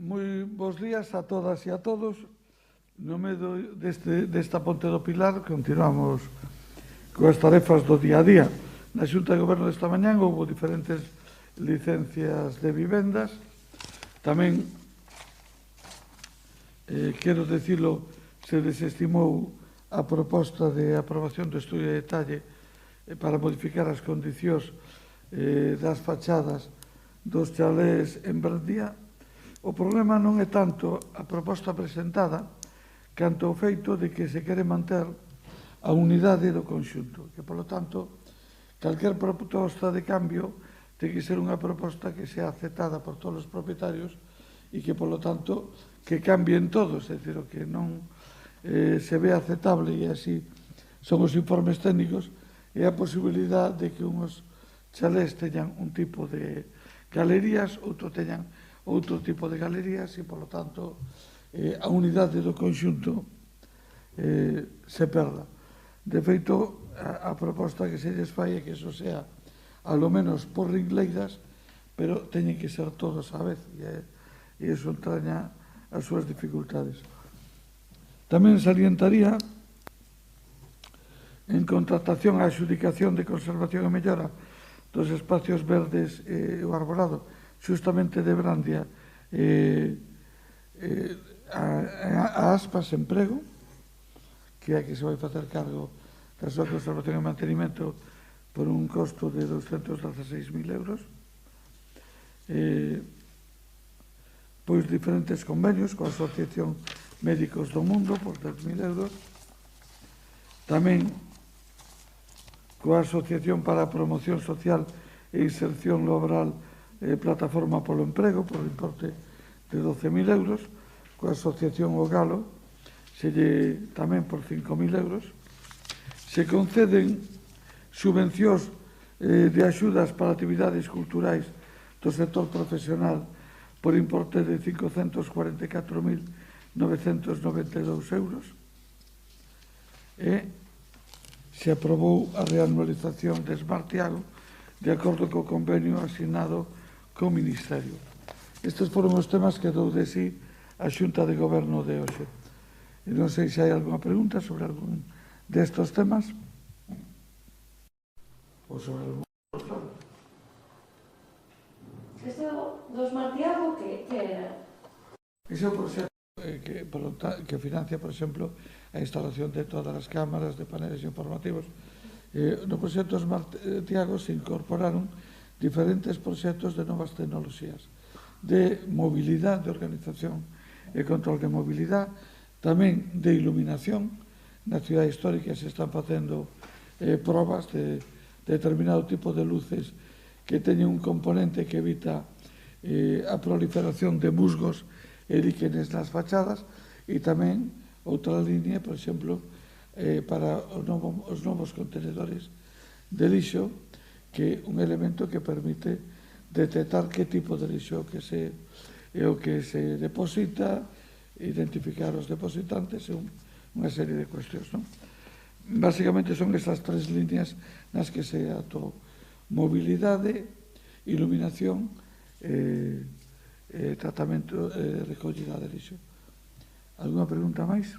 Moi bons días a todas e a todos. No medio desta Ponte do Pilar continuamos coas tarefas do día a día. Na Xunta de Goberno desta mañán houve diferentes licencias de vivendas. Tamén, quero dicilo, se desestimou a proposta de aprobación do estudio de detalle para modificar as condicións das fachadas dos chalés en Brandía. O problema non é tanto a proposta presentada canto o feito de que se quere manter a unidade do conxunto, que, polo tanto, calquer proposta de cambio ten que ser unha proposta que sea aceptada por todos os propietarios e que, polo tanto, que cambien todos, é dicir, o que non se ve aceptable, e así son os informes técnicos, é a posibilidade de que uns chalés teñan un tipo de galerías, outro teñan outro tipo de galerías e, polo tanto, a unidade do conxunto se perda. De feito, a proposta que se lles fai é que eso sea, alo menos, por ringleiras, pero teñen que ser todos á vez, e iso entraña as súas dificultades. Tamén salientaría, en contratación á adxudicación de conservación e mellora dos espacios verdes e o arborado, xustamente de Brandia, a Aspas Emprego, que é que se vai facer cargo da súa conservación e mantenimento por un costo de 216.000 euros. Pois diferentes convenios coa Asociación Médicos do Mundo por 10.000 euros. Tamén coa Asociación para a Promoción Social e Inserción Laboral Plataforma polo Emprego, por importe de 12.000 euros, coa Asociación O Galo, tamén por 5.000 euros. Se conceden subvencións de axudas para actividades culturais do sector profesional por importe de 544.992 euros. E se aprobou a reanualización de Smartiago de acordo co convenio asignado co Ministerio. Estes foron os temas que dou de si a Xunta de Goberno de hoxe. E non sei se hai alguna pregunta sobre algún destes temas. Ou sobre algún outro. Este do Smartiago, que era? Ese é o proxecto que financia, por exemplo, a instalación de todas as cámaras, de paneles informativos. No proxecto Smartiago se incorporaron diferentes proxectos de novas tecnoloxías, de mobilidade, de organización e control de mobilidade, tamén de iluminación. Na cidade histórica se están facendo probas de determinado tipo de luces que teñen un componente que evita a proliferación de musgos e líquenes nas fachadas, e tamén outra línea, por exemplo, para os novos contenedores de lixo, que é un elemento que permite detectar que tipo de lixo é o que se deposita, identificar os depositantes e unha serie de cuestións. Básicamente son esas tres líneas nas que se actuou: mobilidade, iluminación e tratamento e recollida de lixo. Alguna pregunta máis?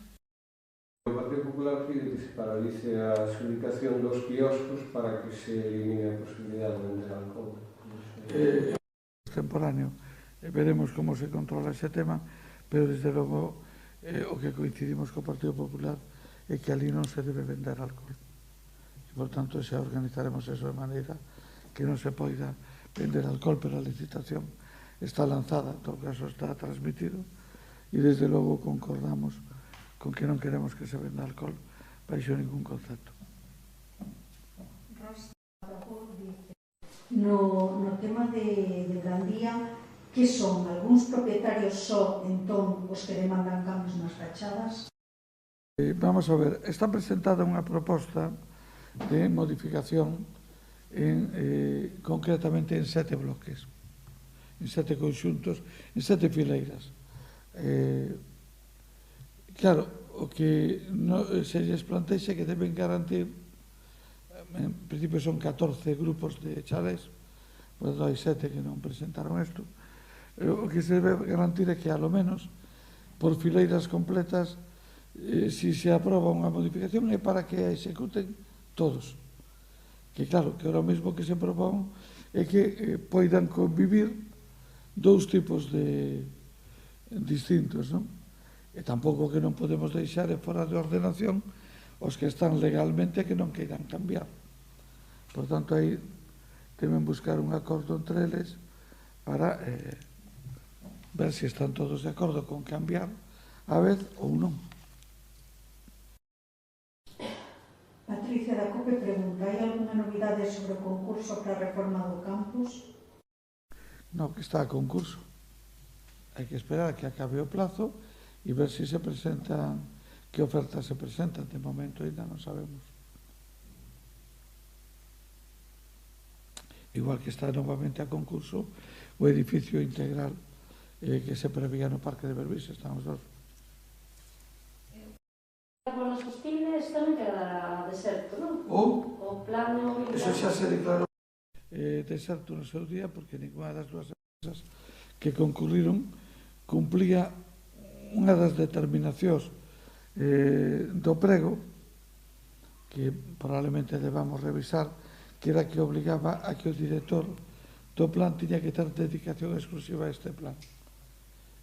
O Partido Popular pide que se paralice a adxudicación dos quioscos para que se elimine a posibilidade de vender alcohol. Temporáneo. Veremos como se controla ese tema, pero desde logo o que coincidimos co Partido Popular é que ali non se debe vender alcohol. E, por tanto, xa organizaremos eso de maneira que non se poida vender alcohol, pero a licitación está lanzada, en todo caso está transmitido, e desde logo concordamos con que non queremos que se venda alcohol baixo ningún concepto. No tema de Brandía, que son algúns propietarios só, entón, os que demandan cambios nas fachadas? Vamos a ver, está presentada unha proposta de modificación concretamente en 7 bloques, en 7 conxuntos, en 7 fileiras. Claro, o que se lles plantexa que deben garantir, en principio son 14 grupos de chalés, pois hai 7 que non presentaron isto, o que se debe garantir é que, alo menos, por fileiras completas, si se aproba unha modificación é para que a executen todos. Que claro, que ahora mesmo que se propón é que poidan convivir dous tipos de distintos, non? E tampouco que non podemos deixar fora de ordenación os que están legalmente que non queiran cambiar. Por tanto, aí deben buscar un acordo entre eles para ver se están todos de acordo con cambiar a vez ou non. Patricia da COPE pregunta: hai algunha novidade sobre o concurso para a reforma do campus? No, que está a concurso. Hai que esperar a que acabe o plazo e ver se se presentan, que ofertas se presentan. De momento ainda non sabemos. Igual que está novamente a concurso o edificio integral que se prevía no Parque de Belvís, están os dos. Por nos hostiles tamén quedará deserto, non? O plano... Eso xa se declarou deserto no seu día porque ninguna das dúas empresas que concurriron cumplía unha das determinacións do prego que probablemente debamos revisar, que era que obligaba a que o director do plan tiña que ter dedicación exclusiva a este plan.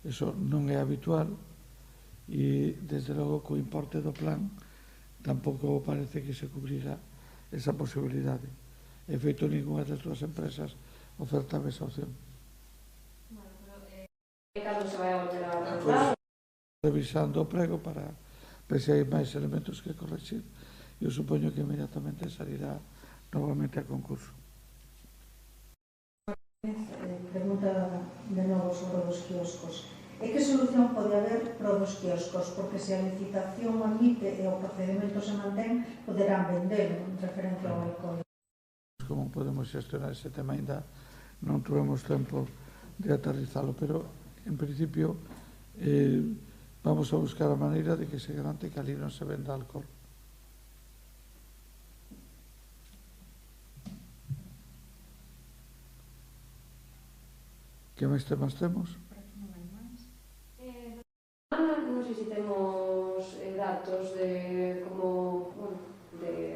Eso non é habitual e, desde logo, co importe do plan tampouco parece que se cubrirá esa posibilidade. En feito, ninguna das dúas empresas ofertaba esa opción. Cando se vai a volver a revisar? Revisando o prego para ver se hai máis elementos que corregir. Eu supoño que inmediatamente salirá novamente a concurso. Pregunta de novo sobre os quioscos. E que solución pode haber para os quioscos? Porque se a licitación admite e o procedimento se mantén, poderán vendelo en referencia ao alcohol. Como podemos xestionar ese tema ainda non tuvemos tempo de aterrizalo, pero en principio vamos a buscar a maneira de que se garante que ali non se venda alcohol. Que máis temas temos? Non sei se temos datos de como...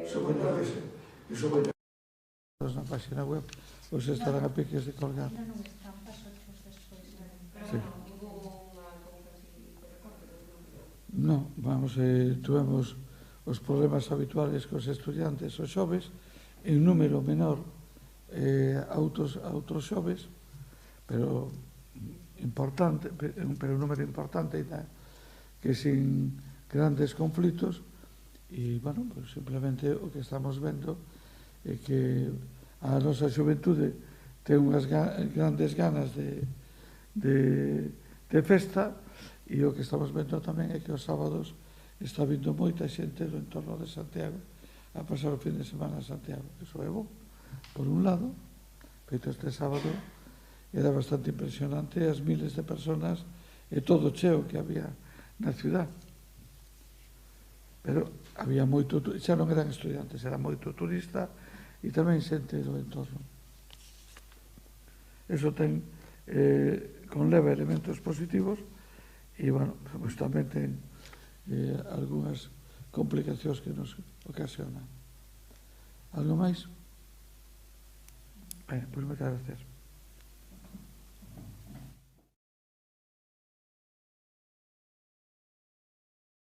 Supoño que sí. Supoño que na página web os estarán a piques de colgar. Sí. Non, vamos, tuvemos os problemas habituales cos estudiantes os xoves, en número menor a outros xoves, pero importante, pero un número importante que sin grandes conflitos e, bueno, pues simplemente o que estamos vendo é que a nosa xuventude ten unhas grandes ganas de festa e o que estamos vendo tamén é que os sábados está vindo moita xente do entorno de Santiago a pasar o fin de semana a Santiago. Eso é bo, por un lado, feito este sábado era bastante impresionante as miles de personas e todo o cheo que había na ciudad. Pero había moito, xa non eran estudiantes, era moito turista e tamén xente do entorno. Eso ten, conleva elementos positivos e, bueno, pues tamén ten algunhas complicacións que nos ocasionan. Algo máis? Pois moitas gracias.